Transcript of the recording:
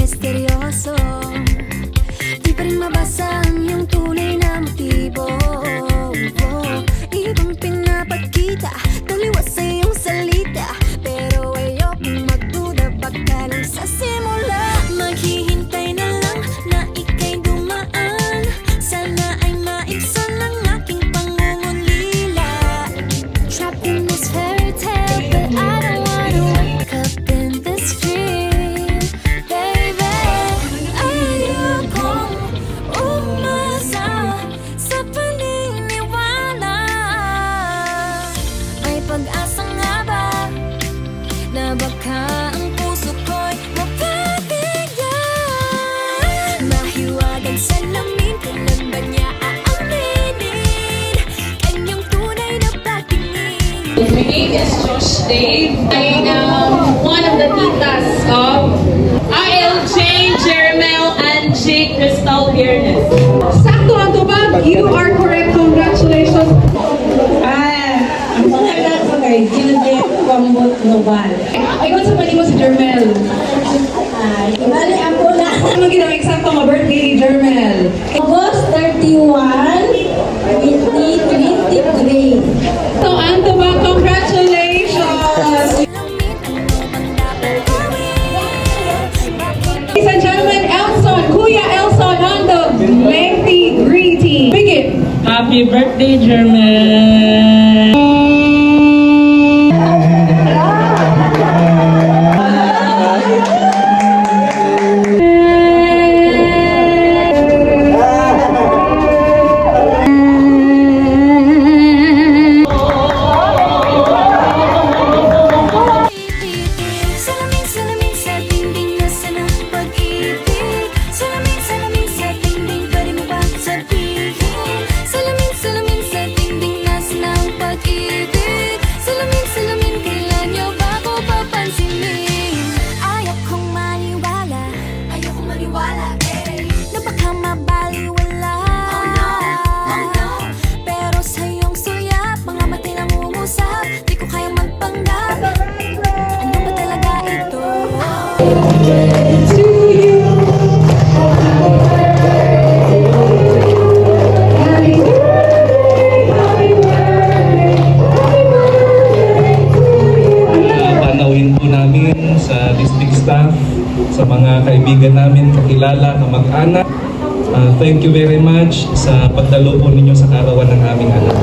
misteryoso. Di pa rin mabasa ang iyong tunay na motibo. Ibang pinapakita, taliwas sa iyong salita, pero ayokong magduda baka lang sa simula. Maghihintay na lang na ika'y dumaan, sana ay maibsan ang aking pangungulila. Trapped in this fairy tale, but I don't wanna wake up in this dream, baby. Ayokong umasa sa paniniwala. May pag-asa nga ba na baka ang puso ko'y mapabigyan? Mahiwagang salamin, kailan ba niya aaminin kanyang tunay na patingin? My name is Josh Dave. I am one of the titas of ILJ, Jermel, and J. Crystal Piernes. Sakto ang tubag, you are correct. Congratulations. Ang pangalan ko kay Gilde Kwambot Nobal. Ikaw sa pali mo si Jermel. Bali ako na. Ano ginang eksakto nga birthday ni Jermel? August 31, 2023. So, ang tubag, congratulations! Ladies and gentlemen, Elson, Kuya Elson on the lengthy greeting. Begin. Happy birthday, Jermel! Salamin sa dingding, nasa ng pag-ibig. Salamin sa dingding, pwede mo ba sabihin? Salamin sa dingding, nasa ng pag-ibig. Salamin, kailan niyo ba ko papansinin? Ayokong maniwala, na baka mabaliwala. Oh no. Pero sa iyong sulyap, mga mati lang umusap, di ko kayang magpanggap. Ano ba talaga ito? Panawin po namin sa district staff, sa mga kaibigan namin, kakilala, kamag-anak. Thank you very much sa pagdalo po ninyo sa karawan ng aming anak.